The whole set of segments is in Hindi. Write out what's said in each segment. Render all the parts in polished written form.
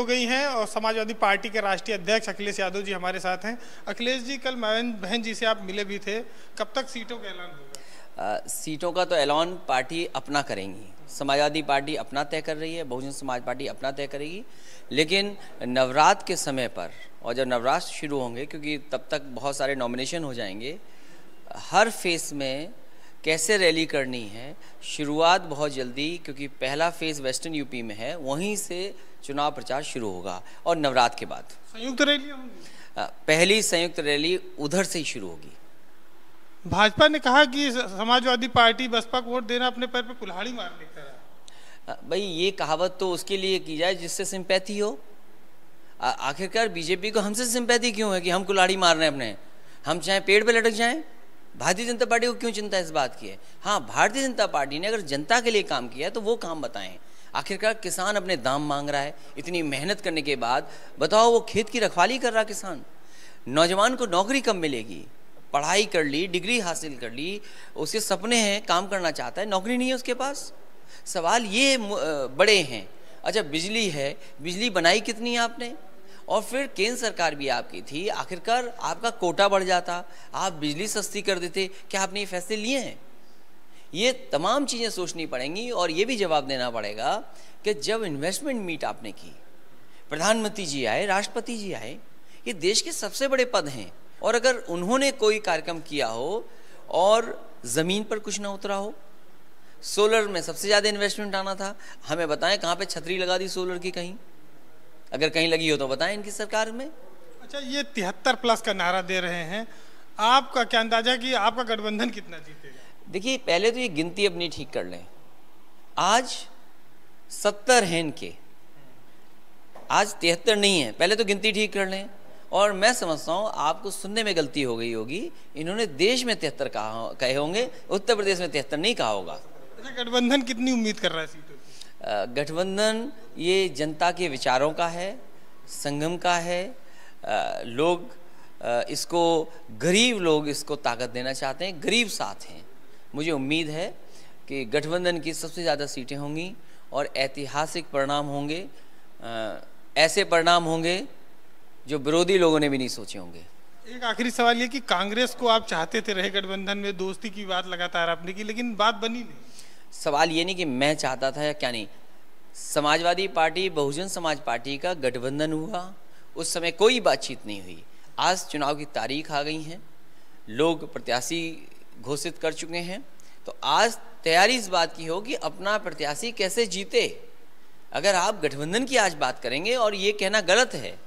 हो गई हैं और समाजवादी पार्टी के राष्ट्रीय अध्यक्ष अखिलेश यादव जी हमारे साथ हैं। अखिलेश जी, कल बहन जी से आप मिले भी थे, कब तक सीटों का ऐलान होगा? सीटों का तो ऐलान पार्टी अपना करेंगी। समाजवादी पार्टी अपना तय कर रही है, बहुजन समाज पार्टी अपना तय करेगी। लेकिन नवरात्र के समय पर और जब नवरात्र शुरू होंगे, क्योंकि तब तक बहुत सारे नॉमिनेशन हो जाएंगे, हर फेस में कैसे रैली करनी है, शुरुआत बहुत जल्दी, क्योंकि पहला फेज़ वेस्टर्न यूपी में है, वहीं से चुनाव प्रचार शुरू होगा और नवरात्र के बाद संयुक्त रैली होंगी। पहली संयुक्त रैली उधर से ही शुरू होगी। भाजपा ने कहा कि समाजवादी पार्टी बसपा को वोट देना अपने पैर पे कुल्हाड़ी मारने की तरह। भाई, ये कहावत तो उसके लिए की जाए जिससे सिंपैथी हो। आखिरकार बीजेपी को हमसे सिंपैथी क्यों है कि हम कुल्हाड़ी मार रहे हैं अपने? हम चाहे पेड़ पे लटक जाएं। भारतीय जनता पार्टी को क्यों चिंता इस बात की है? हाँ, भारतीय जनता पार्टी ने अगर जनता के लिए काम किया है तो वो काम बताएं। आखिरकार किसान अपने दाम मांग रहा है, इतनी मेहनत करने के बाद। बताओ, वो खेत की रखवाली कर रहा किसान। नौजवान को नौकरी कब मिलेगी? पढ़ाई कर ली, डिग्री हासिल कर ली, उसके सपने हैं, काम करना चाहता है, नौकरी नहीं है उसके पास। सवाल ये बड़े हैं। अच्छा, बिजली है, बिजली बनाई कितनी है आपने? और फिर केंद्र सरकार भी आपकी थी, आखिरकार आपका कोटा बढ़ जाता, आप बिजली सस्ती कर देते। क्या आपने ये फैसले लिए हैं? ये तमाम चीज़ें सोचनी पड़ेंगी और ये भी जवाब देना पड़ेगा कि जब इन्वेस्टमेंट मीट आपने की, प्रधानमंत्री जी आए, राष्ट्रपति जी आए, ये देश के सबसे बड़े पद हैं, और अगर उन्होंने कोई कार्यक्रम किया हो और ज़मीन पर कुछ ना उतरा हो। सोलर में सबसे ज़्यादा इन्वेस्टमेंट आना था, हमें बताएं कहाँ पे छतरी लगा दी सोलर की? कहीं अगर कहीं लगी हो तो बताएं इनकी सरकार में। अच्छा, ये 73+ का नारा दे रहे हैं, आपका क्या अंदाजा कि आपका गठबंधन कितना जीतेगा? देखिए, पहले तो ये गिनती अपनी ठीक कर लें। आज 70 हैं इनके, आज 73 नहीं है। पहले तो गिनती ठीक कर लें। और मैं समझता हूँ आपको सुनने में गलती हो गई होगी, इन्होंने देश में 73 कहे होंगे, उत्तर प्रदेश में 73 नहीं कहा होगा। अच्छा, गठबंधन कितनी उम्मीद कर रहा है सीटों की? गठबंधन ये जनता के विचारों का है, संगम का है। लोग इसको, गरीब लोग इसको ताकत देना चाहते हैं, गरीब साथ हैं। मुझे उम्मीद है कि गठबंधन की सबसे ज़्यादा सीटें होंगी और ऐतिहासिक परिणाम होंगे। ऐसे परिणाम होंगे जो विरोधी लोगों ने भी नहीं सोचे होंगे। एक आखिरी सवाल ये कि कांग्रेस को आप चाहते थे रहे गठबंधन में, दोस्ती की बात लगातार आपने की, लेकिन बात बनी नहीं। सवाल ये नहीं कि मैं चाहता था या क्या नहीं। समाजवादी पार्टी, बहुजन समाज पार्टी का गठबंधन हुआ, उस समय कोई बातचीत नहीं हुई। आज चुनाव की तारीख आ गई है, लोग प्रत्याशी घोषित कर चुके हैं, तो आज तैयारी इस बात की हो कि अपना प्रत्याशी कैसे जीते। अगर आप गठबंधन की आज बात करेंगे, और ये कहना गलत है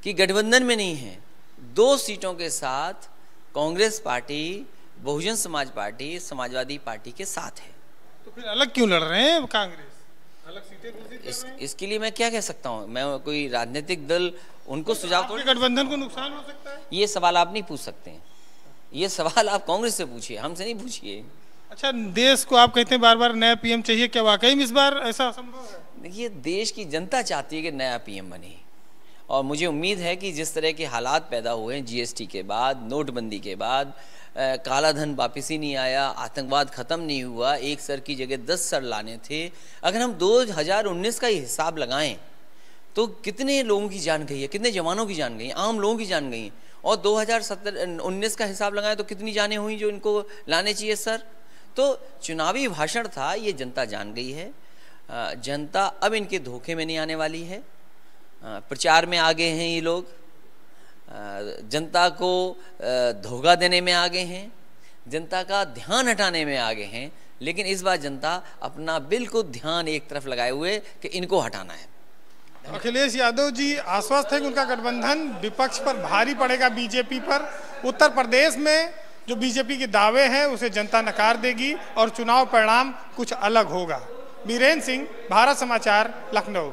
कि गठबंधन में नहीं है, 2 सीटों के साथ Congress party, Bahujan Samaj party, Samajwadi party के साथ है। तो फिर अलग क्यों लड़ रहे हैं? कांग्रेस अलग सीटें घोषित कर रहे हैं। इसके लिए मैं क्या कह सकता हूँ? मैं कोई राजनीतिक दल उनको सुझाव तो गठबंधन को नुकसान हो सकता है। ये सवाल आप नहीं पूछ सकते हैं। ये सवाल आप कांग्रेस से पूछिए, हमसे नहीं पूछिए। अच्छा, देश को आप कहते हैं बार बार नया पीएम चाहिए, क्या वाकई में इस बार ऐसा संभव है? देखिए, देश की जनता चाहती है कि नया पीएम बने, और मुझे उम्मीद है कि जिस तरह के हालात पैदा हुए हैं जीएसटी के बाद, नोटबंदी के बाद, काला धन वापसी नहीं आया, आतंकवाद ख़त्म नहीं हुआ, एक सर की जगह 10 सर लाने थे। अगर हम 2019 का ही हिसाब लगाएं तो कितने लोगों की जान गई है, कितने जवानों की जान गई, आम लोगों की जान गई। और 2019 का हिसाब लगाएं तो कितनी जानें हुई जो इनको लाने चाहिए सर। तो चुनावी भाषण था, ये जनता जान गई है। जनता अब इनके धोखे में नहीं आने वाली है। प्रचार में आगे हैं ये लोग, जनता को धोखा देने में आगे हैं, जनता का ध्यान हटाने में आगे हैं। लेकिन इस बार जनता अपना बिल्कुल ध्यान एक तरफ लगाए हुए कि इनको हटाना है। अखिलेश यादव जी आश्वस्त है कि उनका गठबंधन विपक्ष पर भारी पड़ेगा, बीजेपी पर। उत्तर प्रदेश में जो बीजेपी के दावे हैं उसे जनता नकार देगी और चुनाव परिणाम कुछ अलग होगा। बीरेन सिंह, भारत समाचार, लखनऊ।